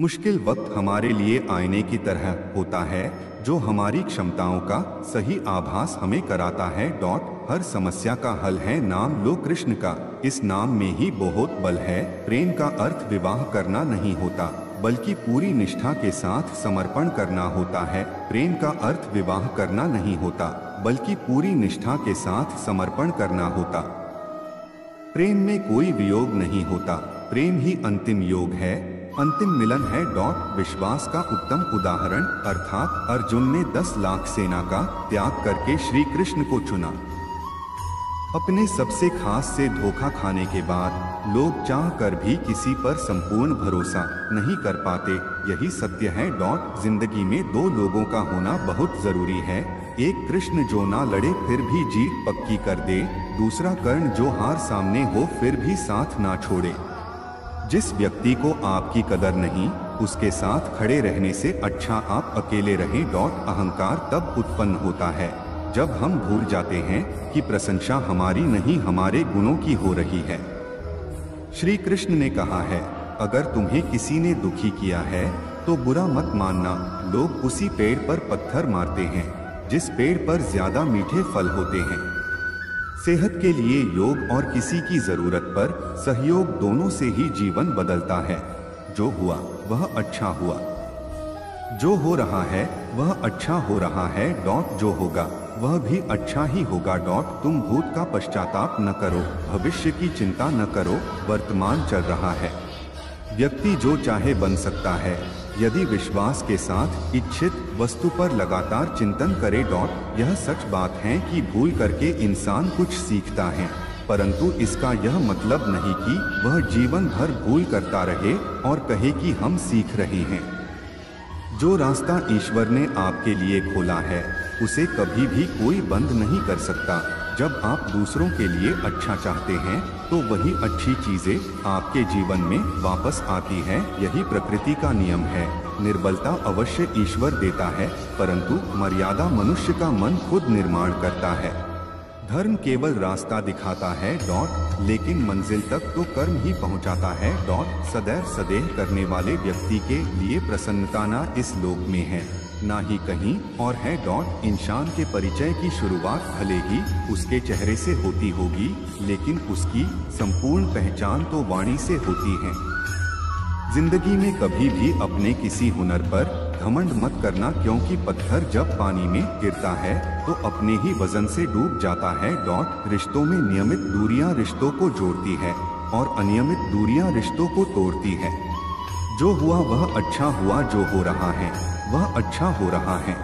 मुश्किल वक्त हमारे लिए आईने की तरह होता है जो हमारी क्षमताओं का सही आभास हमें कराता है। हर समस्या का हल है नाम लो कृष्ण का, इस नाम में ही बहुत बल है। प्रेम का अर्थ विवाह करना नहीं होता बल्कि पूरी निष्ठा के साथ समर्पण करना होता है। प्रेम का अर्थ विवाह करना नहीं होता बल्कि पूरी निष्ठा के साथ समर्पण करना होता। प्रेम में कोई वियोग नहीं होता, प्रेम ही अंतिम योग है, अंतिम मिलन है। विश्वास का उत्तम उदाहरण अर्थात अर्जुन ने 10 लाख सेना का त्याग करके श्री कृष्ण को चुना। अपने सबसे खास से धोखा खाने के बाद लोग चाह कर भी किसी पर संपूर्ण भरोसा नहीं कर पाते, यही सत्य है। जिंदगी में दो लोगों का होना बहुत जरूरी है, एक कृष्ण जो ना लड़े फिर भी जीत पक्की कर दे, दूसरा कर्ण जो हार सामने हो फिर भी साथ ना छोड़े। जिस व्यक्ति को आपकी कदर नहीं, उसके साथ खड़े रहने से अच्छा आप अकेले रहें। अहंकार तब उत्पन्न होता है जब हम भूल जाते हैं कि प्रशंसा हमारी नहीं हमारे गुणों की हो रही है। श्री कृष्ण ने कहा है, अगर तुम्हें किसी ने दुखी किया है तो बुरा मत मानना। लोग उसी पेड़ पर पत्थर मारते हैं जिस पेड़ पर ज्यादा मीठे फल होते हैं। सेहत के लिए योग और किसी की जरूरत पर सहयोग दोनों से ही जीवन बदलता है। जो हुआ वह अच्छा हुआ, जो हो रहा है वह अच्छा हो रहा है। जो होगा वह भी अच्छा ही होगा। तुम भूत का पश्चाताप न करो, भविष्य की चिंता न करो, वर्तमान चल रहा है। व्यक्ति जो चाहे बन सकता है यदि विश्वास के साथ इच्छित वस्तु पर लगातार चिंतन करे। यह सच बात है कि भूल करके इंसान कुछ सीखता है, परंतु इसका यह मतलब नहीं कि वह जीवन भर भूल करता रहे और कहे कि हम सीख रहे हैं। जो रास्ता ईश्वर ने आपके लिए खोला है उसे कभी भी कोई बंद नहीं कर सकता। जब आप दूसरों के लिए अच्छा चाहते हैं तो वही अच्छी चीजें आपके जीवन में वापस आती है। यही प्रकृति का नियम है। निर्बलता अवश्य ईश्वर देता है, परंतु मर्यादा मनुष्य का मन खुद निर्माण करता है। धर्म केवल रास्ता दिखाता है लेकिन मंजिल तक तो कर्म ही पहुंचाता है। सदैव सदेह करने वाले व्यक्ति के लिए प्रसन्नता ना इस लोक में है ना ही कहीं और है। इंसान के परिचय की शुरुआत भले ही उसके चेहरे से होती होगी, लेकिन उसकी संपूर्ण पहचान तो वाणी से होती है। जिंदगी में कभी भी अपने किसी हुनर पर घमंड मत करना, क्योंकि पत्थर जब पानी में गिरता है तो अपने ही वजन से डूब जाता है। रिश्तों में नियमित दूरियां रिश्तों को जोड़ती है और अनियमित दूरियां रिश्तों को तोड़ती है। जो हुआ वह अच्छा हुआ, जो हो रहा है वह अच्छा हो रहा है,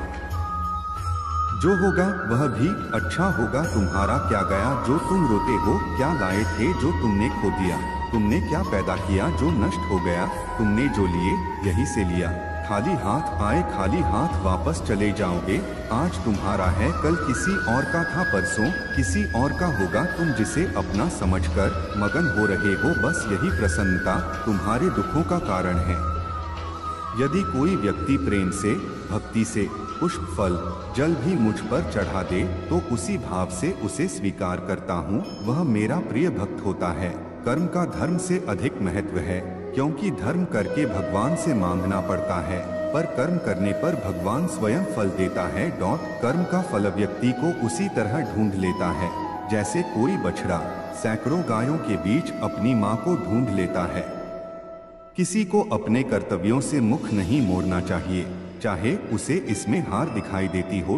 जो होगा वह भी अच्छा होगा। तुम्हारा क्या गया जो तुम रोते हो, क्या लाए थे जो तुमने खो दिया, तुमने क्या पैदा किया जो नष्ट हो गया, तुमने जो लिए यही से लिया। खाली हाथ आए खाली हाथ वापस चले जाओगे। आज तुम्हारा है कल किसी और का था, परसों किसी और का होगा। तुम जिसे अपना समझकर मगन हो रहे हो, बस यही प्रसन्नता तुम्हारे दुखों का कारण है। यदि कोई व्यक्ति प्रेम से, भक्ति से पुष्प, फल, जल भी मुझ पर चढ़ा दे तो उसी भाव से उसे स्वीकार करता हूँ, वह मेरा प्रिय भक्त होता है। कर्म का धर्म से अधिक महत्व है, क्योंकि धर्म करके भगवान से मांगना पड़ता है, पर कर्म करने पर भगवान स्वयं फल देता है। कर्म का फल व्यक्ति को उसी तरह ढूंढ लेता है जैसे कोई बछड़ा सैकड़ों गायों के बीच अपनी माँ को ढूंढ लेता है। किसी को अपने कर्तव्यों से मुख नहीं मोड़ना चाहिए, चाहे उसे इसमें हार दिखाई देती हो।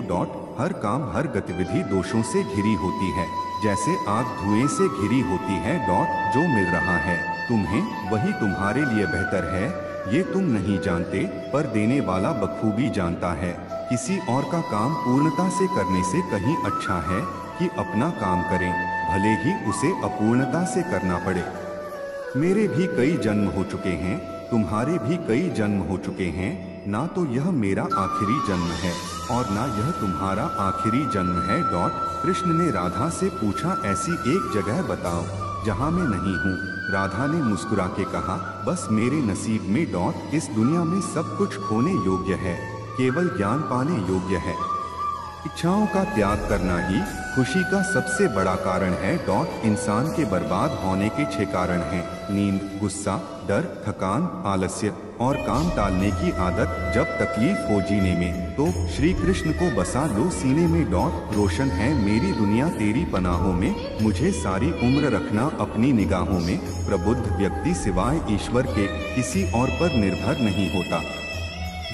हर काम हर गतिविधि दोषों से घिरी होती है, जैसे आग धुएं से घिरी होती है। जो मिल रहा है तुम्हें वही तुम्हारे लिए बेहतर है, ये तुम नहीं जानते, पर देने वाला बखूबी जानता है। किसी और का काम पूर्णता से करने से कहीं अच्छा है कि अपना काम करें, भले ही उसे अपूर्णता से करना पड़े। मेरे भी कई जन्म हो चुके हैं, तुम्हारे भी कई जन्म हो चुके हैं, ना तो यह मेरा आखिरी जन्म है और ना यह तुम्हारा आखिरी जन्म है। कृष्ण ने राधा से पूछा, ऐसी एक जगह बताओ जहाँ मैं नहीं हूँ। राधा ने मुस्कुरा के कहा, बस मेरे नसीब में। इस दुनिया में सब कुछ खोने योग्य है, केवल ज्ञान पाने योग्य है। इच्छाओं का त्याग करना ही खुशी का सबसे बड़ा कारण है। इंसान के बर्बाद होने के 6 कारण हैं: नींद, गुस्सा, डर, थकान, आलस्य और काम टालने की आदत। जब तकलीफ हो जीने में तो श्री कृष्ण को बसा लो सीने में। रोशन है मेरी दुनिया तेरी पनाहों में, मुझे सारी उम्र रखना अपनी निगाहों में। प्रबुद्ध व्यक्ति सिवाय ईश्वर के किसी और पर निर्भर नहीं होता।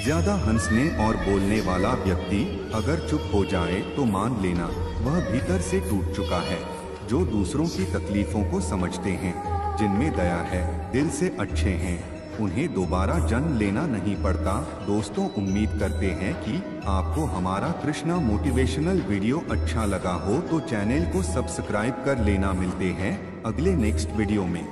ज्यादा हंसने और बोलने वाला व्यक्ति अगर चुप हो जाए तो मान लेना वह भीतर से टूट चुका है। जो दूसरों की तकलीफों को समझते हैं, जिनमें दया है, दिल से अच्छे हैं, उन्हें दोबारा जन्म लेना नहीं पड़ता। दोस्तों, उम्मीद करते हैं कि आपको हमारा कृष्णा मोटिवेशनल वीडियो अच्छा लगा हो तो चैनल को सब्सक्राइब कर लेना। मिलते हैं अगले नेक्स्ट वीडियो में।